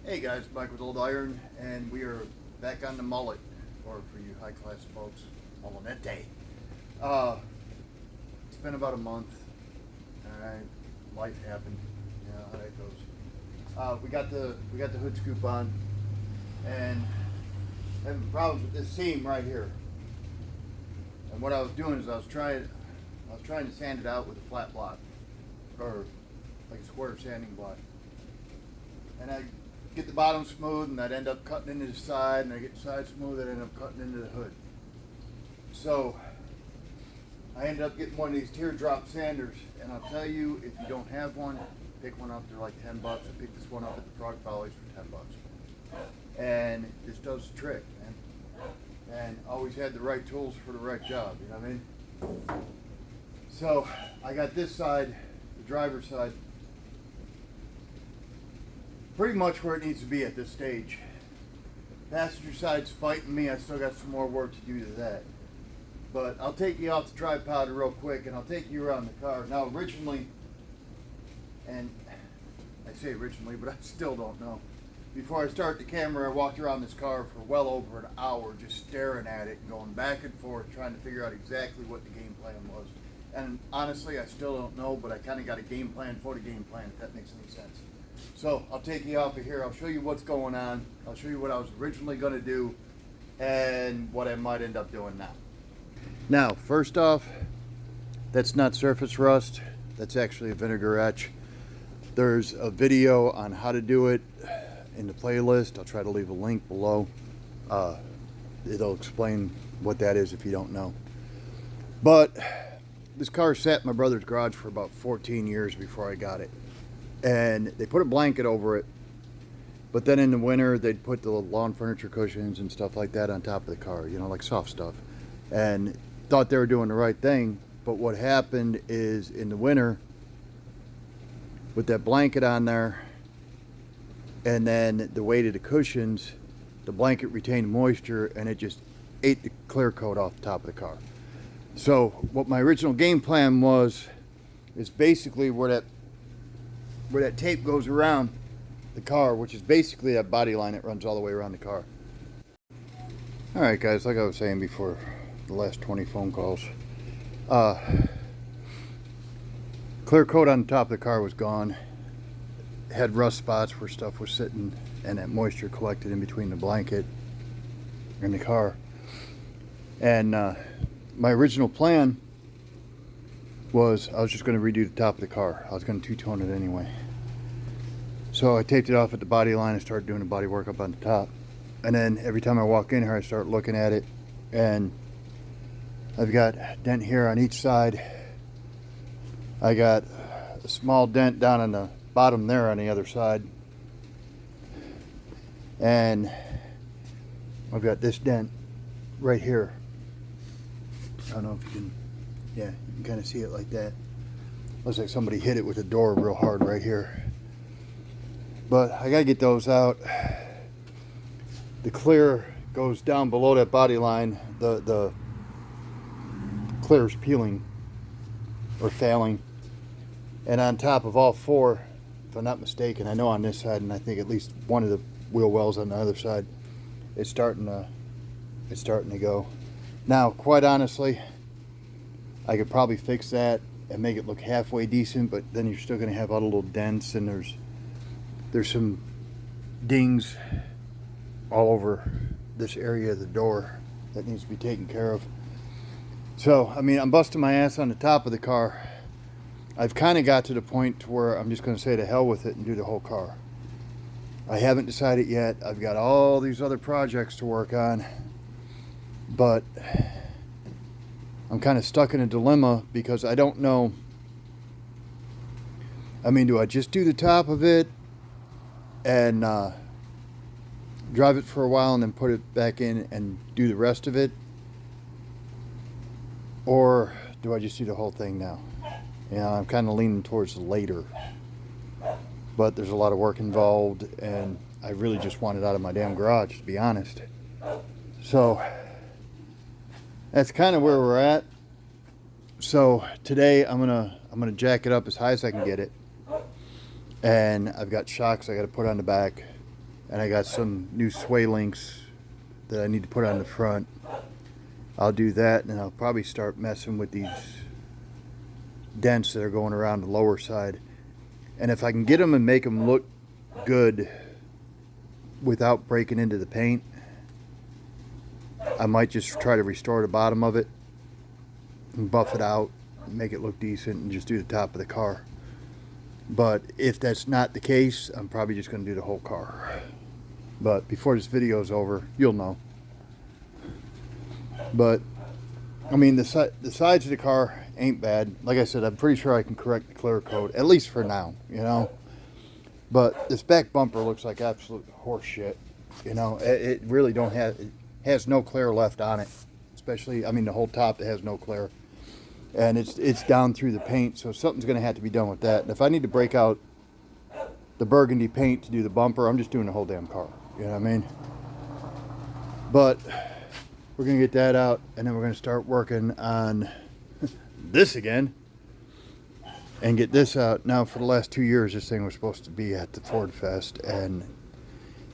Hey guys, Mike with Old Iron, and we are back on the Mullet, or for you high class folks, Mullet. It's been about a month. Alright, life happened. You know how that goes. We got the hood scoop on, and having problems with this seam right here. And what I was doing is I was trying to sand it out with a flat block, or like a square sanding block, and I get the bottom smooth, and I'd end up cutting into the side, and I get the side smooth, I'd end up cutting into the hood. So I ended up getting one of these teardrop sanders, and I'll tell you, if you don't have one, pick one up. They're like $10. I picked this one up at the Frog Follies for $10, and this does the trick, man. And always had the right tools for the right job. You know what I mean? So I got this side, the driver's side, pretty much where it needs to be at this stage. Passenger side's fighting me. I still got some more work to do to that. But I'll take you off the tripod real quick, and I'll take you around the car. Now originally, and I say originally, but I still don't know. Before I start the camera, I walked around this car for well over an hour just staring at it, going back and forth, trying to figure out exactly what the game plan was. And honestly, I still don't know, but I kind of got a game plan for the game plan, if that makes any sense. So I'll take you off of here. I'll show you what's going on. I'll show you what I was originally going to do and what I might end up doing now. Now, first off, that's not surface rust. That's actually a vinegar etch. There's a video on how to do it in the playlist. I'll try to leave a link below. It'll explain what that is if you don't know. But this car sat in my brother's garage for about 14 years before I got it. And they put a blanket over it, but then in the winter they'd put the lawn furniture cushions and stuff like that on top of the car, you know, like soft stuff, and thought they were doing the right thing. But what happened is, in the winter, with that blanket on there and then the weight of the cushions, the blanket retained moisture and it just ate the clear coat off the top of the car. So what my original game plan was is basically where that tape goes around the car, which is basically that body line that runs all the way around the car. Alright guys, like I was saying before the last 20 phone calls, clear coat on the top of the car was gone. Had rust spots where stuff was sitting, and that moisture collected in between the blanket and the car. And my original plan was I was just going to redo the top of the car. I was going to two-tone it anyway. So I taped it off at the body line and started doing the body work up on the top. And then every time I walk in here, I start looking at it, and I've got a dent here on each side. I got a small dent down on the bottom there on the other side. And I've got this dent right here. I don't know if you can, yeah, you can kind of see it like that. Looks like somebody hit it with a door real hard right here. But I gotta get those out. The clear goes down below that body line. The clear is peeling or failing. And on top of all four, if I'm not mistaken, I know on this side, and I think at least one of the wheel wells on the other side, it's starting to go. Now, quite honestly, I could probably fix that and make it look halfway decent, but then you're still going to have all the little dents, and there's some dings all over this area of the door that needs to be taken care of. So, I mean, I'm busting my ass on the top of the car. I've kind of got to the point to where I'm just going to say to hell with it and do the whole car. I haven't decided yet. I've got all these other projects to work on, but I'm kind of stuck in a dilemma because I don't know. I mean, do I just do the top of it and drive it for a while and then put it back in and do the rest of it? Or do I just do the whole thing now? Yeah, I'm kind of leaning towards the later. But there's a lot of work involved, and I really just want it out of my damn garage, to be honest. So that's kind of where we're at. So today I'm gonna jack it up as high as I can get it, and I've got shocks I got to put on the back, and I got some new sway links that I need to put on the front. I'll do that, and I'll probably start messing with these dents that are going around the lower side. And if I can get them and make them look good without breaking into the paint, I might just try to restore the bottom of it and buff it out, make it look decent, and just do the top of the car. But if that's not the case, I'm probably just going to do the whole car. But before this video is over, you'll know. But I mean, the sides of the car ain't bad. Like I said, I'm pretty sure I can correct the clear coat, at least for now, you know. But this back bumper looks like absolute horse shit. You know, it really don't have, it has no clear left on it. Especially, I mean, the whole top, it has no clear. And it's down through the paint, so something's going to have to be done with that. And if I need to break out the burgundy paint to do the bumper, I'm just doing the whole damn car. You know what I mean? But we're going to get that out, and then we're going to start working on this again and get this out. Now, for the last 2 years, this thing was supposed to be at the Ford Fest, and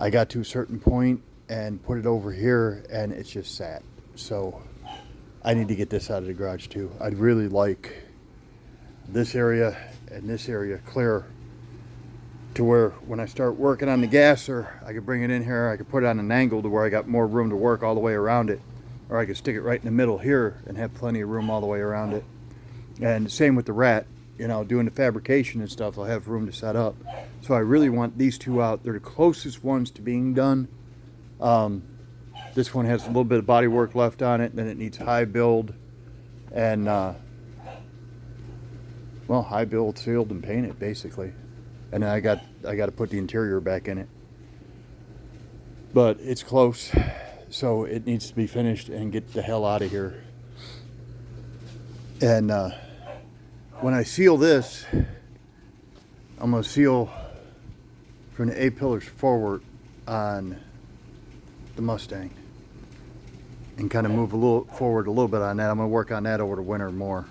I got to a certain point and put it over here, and it's just sat. So I need to get this out of the garage too. I'd really like this area and this area clear to where when I start working on the gasser, I could bring it in here, I could put it on an angle to where I got more room to work all the way around it. Or I could stick it right in the middle here and have plenty of room all the way around it. And same with the rat, you know, doing the fabrication and stuff, I'll have room to set up. So I really want these two out. They're the closest ones to being done. This one has a little bit of body work left on it, then it needs high build and well, high build, sealed, and painted basically. And then I got to put the interior back in it. But it's close, so it needs to be finished and get the hell out of here. And when I seal this, I'm gonna seal from the A-pillars forward on the Mustang and kind of move a little forward a little bit on that. I'm going to work on that over the winter more.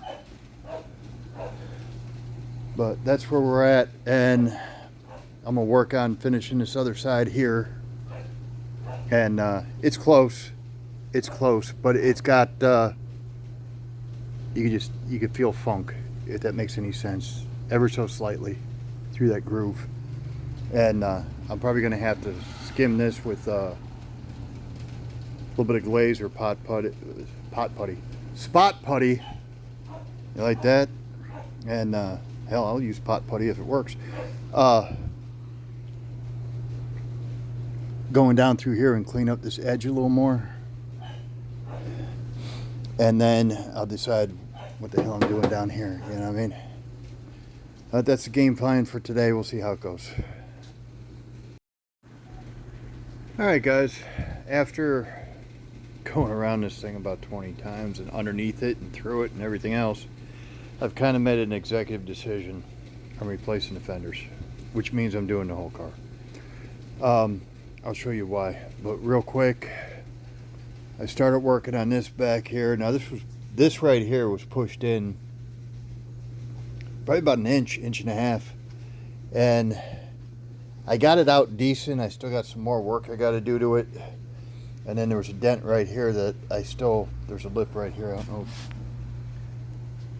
But that's where we're at, and I'm going to work on finishing this other side here. And it's close. It's close, but it's got you could feel funk, if that makes any sense, ever so slightly through that groove. And I'm probably going to have to skim this with little bit of glaze or spot putty. You like that? And hell, I'll use pot putty if it works. Going down through here and clean up this edge a little more, and then I'll decide what the hell I'm doing down here. You know what I mean? That's the game plan for today. We'll see how it goes. Alright guys, after going around this thing about 20 times and underneath it and through it and everything else, I've kind of made an executive decision. I'm replacing the fenders, which means I'm doing the whole car. I'll show you why, but real quick, I started working on this back here. Now this right here was pushed in probably about an inch and a half, and I got it out decent. I still got some more work I got to do to it. And then there was a dent right here that there's a lip right here. I don't know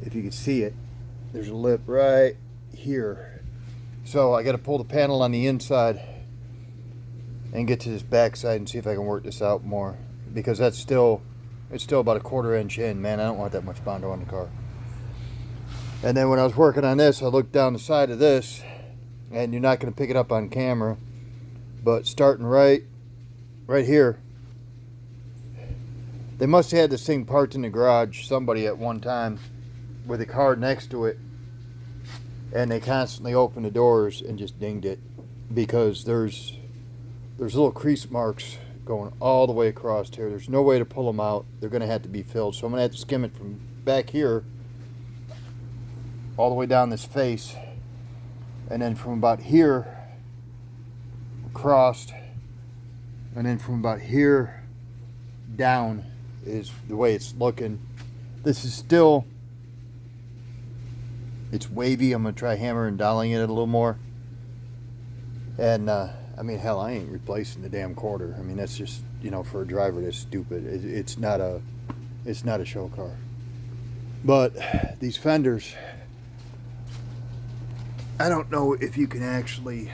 if you can see it. There's a lip right here. So I got to pull the panel on the inside and get to this back side and see if I can work this out more. Because it's still about a 1/4 inch in, man. I don't want that much Bondo on the car. And then when I was working on this, I looked down the side of this, and you're not going to pick it up on camera, but starting right here, they must have had this thing parked in the garage, somebody at one time, with a car next to it, and they constantly opened the doors and just dinged it, because there's little crease marks going all the way across here. There's no way to pull them out. They're going to have to be filled, so I'm going to have to skim it from back here all the way down this face, and then from about here across, and then from about here down is the way it's looking. This is still, it's wavy. I'm going to try hammering and dialing it a little more, and I I mean, hell, I ain't replacing the damn quarter. I mean, that's just, you know, for a driver, that's stupid. It's not a show car. But these fenders, I don't know if you can actually,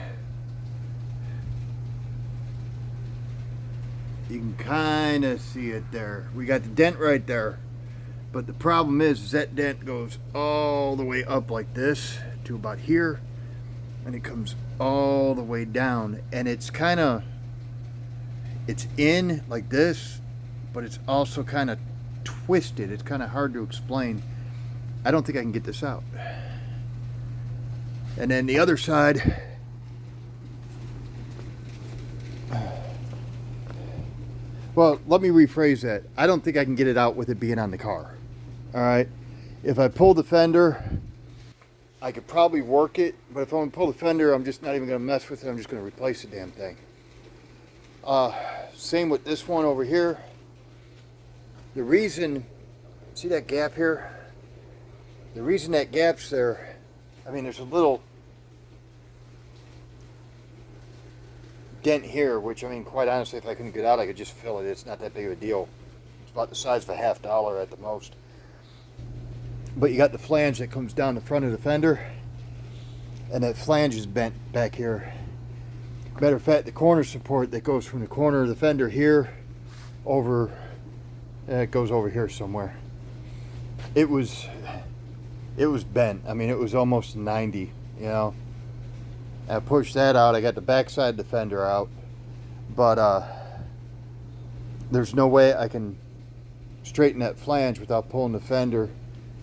you can kind of see it there. We got the dent right there. But the problem is that dent goes all the way up like this to about here. And it comes all the way down. And it's kind of, it's in like this, but it's also kind of twisted. It's kind of hard to explain. I don't think I can get this out. And then the other side, well, let me rephrase that. I don't think I can get it out with it being on the car. All right. If I pull the fender, I could probably work it, but if I'm going to pull the fender, I'm just not even going to mess with it. I'm just going to replace the damn thing. Same with this one over here. The reason, see that gap here? The reason that gap's there, I mean, there's a little dent here, which, I mean, quite honestly, if I couldn't get out, I could just fill it. It's not that big of a deal. It's about the size of a $50 at the most. But you got the flange that comes down the front of the fender, and that flange is bent back here. Matter of fact, the corner support that goes from the corner of the fender here over, it goes over here somewhere. It was bent. I mean, it was almost 90, you know. I pushed that out. I got the back side of the fender out, but there's no way I can straighten that flange without pulling the fender.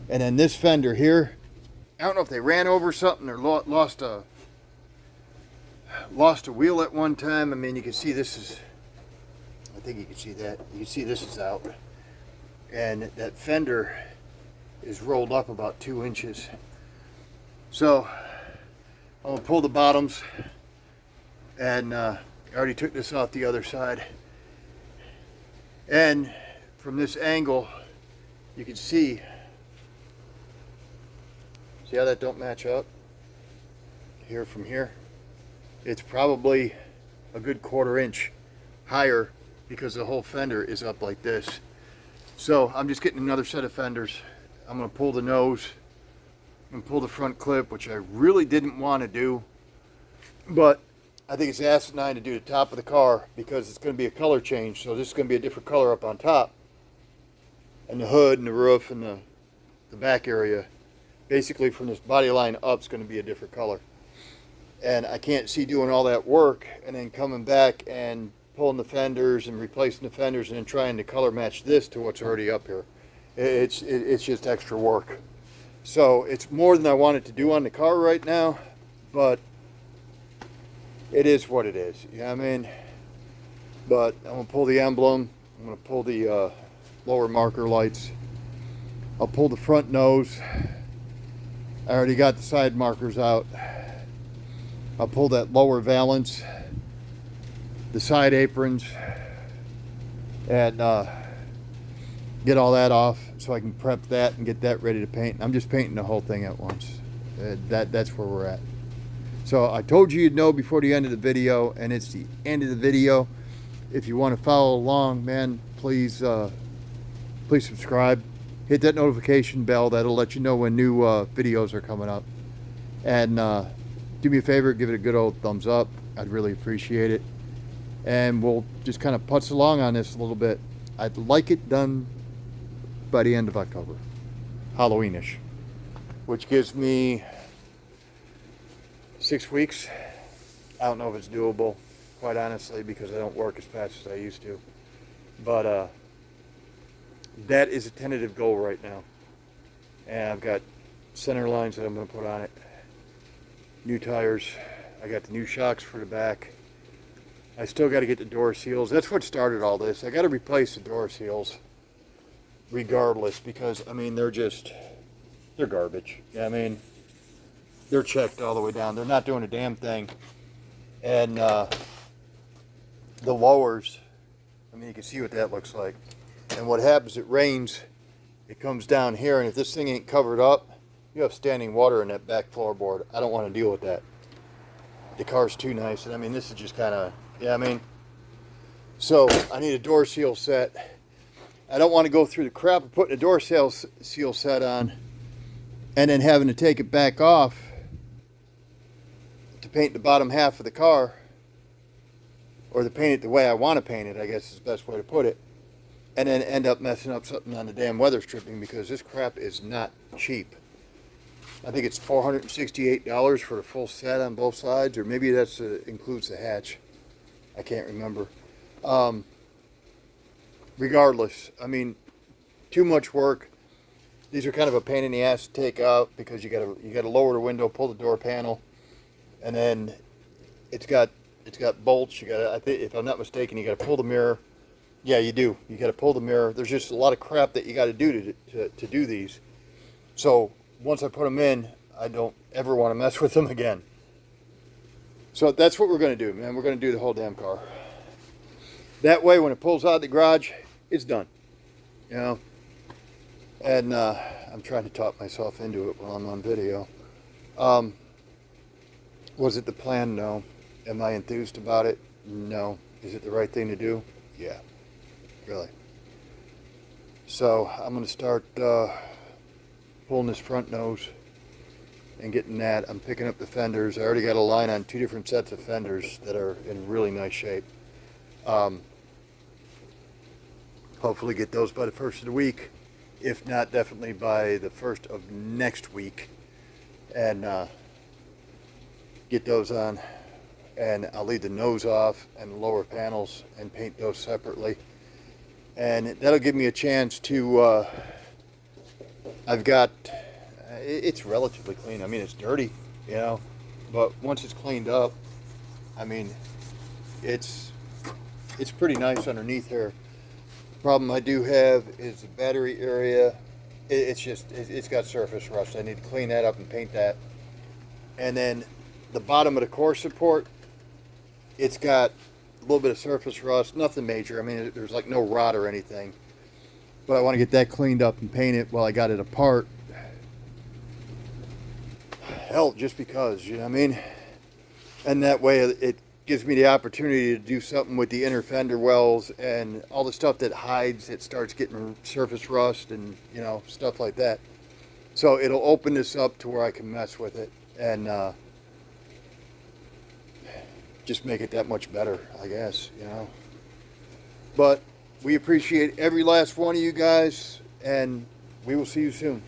And then this fender here, I don't know if they ran over something or lost a wheel at one time. I mean, you can see this is, I think you can see that. You can see this is out. And that fender is rolled up about 2 inches. So I'm gonna pull the bottoms, and I already took this off the other side. And from this angle, you can see how that don't match up here from here? It's probably a good 1/4 inch higher because the whole fender is up like this. So I'm just getting another set of fenders. I'm gonna pull the nose and pull the front clip, which I really didn't want to do, but I think it's asinine to do the top of the car because it's going to be a color change. So this is going to be a different color up on top, and the hood and the roof and the back area, basically from this body line up, is going to be a different color. And I can't see doing all that work and then coming back and pulling the fenders and replacing the fenders and then trying to color match this to what's already up here. It's just extra work. So it's more than I wanted to do on the car right now, but it is what it is. You know what I mean? But I'm going to pull the emblem. I'm going to pull the lower marker lights. I'll pull the front nose. I already got the side markers out. I'll pull that lower valance, the side aprons, and get all that off so I can prep that and get that ready to paint. I'm just painting the whole thing at once. That's where we're at. So I told you you'd know before the end of the video, and it's the end of the video. If you want to follow along, man, please subscribe. Hit that notification bell. That'll let you know when new videos are coming up. And do me a favor, give it a good old thumbs up. I'd really appreciate it. And we'll just kind of putz along on this a little bit. I'd like it done by the end of October, Halloweenish, which gives me 6 weeks. I don't know if it's doable, quite honestly, because I don't work as fast as I used to. But that is a tentative goal right now. And I've got center lines that I'm going to put on it. New tires. I got the new shocks for the back. I still got to get the door seals. That's what started all this. I got to replace the door seals regardless, because I mean they're garbage. Yeah, I mean they're checked all the way down. They're not doing a damn thing. And the lowers, I mean, you can see what that looks like. And what happens, it rains, it comes down here, and if this thing ain't covered up, you have standing water in that back floorboard. I don't want to deal with that. the car's too nice. And I mean, this is just kind of, yeah, I mean, so I need a door seal set. I don't want to go through the crap of putting a door seal set on and then having to take it back off to paint the bottom half of the car, or to paint it the way I want to paint it, I guess is the best way to put it, and then end up messing up something on the damn weather stripping, because this crap is not cheap. I think it's $468 for the full set on both sides, or maybe that's includes the hatch. I can't remember. Regardless, I mean, too much work. These are kind of a pain in the ass to take out, because you gotta lower the window, pull the door panel, and then it's got bolts. You gotta, I think, if I'm not mistaken, you gotta pull the mirror. Yeah, you do. You gotta pull the mirror. There's just a lot of crap that you gotta do to do these. So once I put them in, I don't ever want to mess with them again. So that's what we're gonna do, man. We're gonna do the whole damn car. That way, when it pulls out of the garage, it's done. You know. And I'm trying to talk myself into it while I'm on video. Was it the plan? No. Am I enthused about it? No. Is it the right thing to do? Yeah. Really. So I'm going to start pulling this front nose and getting that. I'm picking up the fenders. I already got a line on 2 different sets of fenders that are in really nice shape. Hopefully get those by the first of the week. If not, definitely by the first of next week. And get those on. And I'll leave the nose off and the lower panels and paint those separately. And that'll give me a chance to, I've got, it's relatively clean. I mean, it's dirty, you know, but once it's cleaned up, I mean, it's pretty nice underneath here. Problem I do have is the battery area. It's got surface rust. I need to clean that up and paint that. And then the bottom of the core support, it's got a little bit of surface rust, nothing major. I mean, there's like no rot or anything. But I want to get that cleaned up and paint it while I got it apart. Hell, just because, you know what I mean? And that way it gives me the opportunity to do something with the inner fender wells and all the stuff that hides. It starts getting surface rust and, you know, stuff like that. So it'll open this up to where I can mess with it and just make it that much better, I guess, you know. But we appreciate every last one of you guys, and we will see you soon.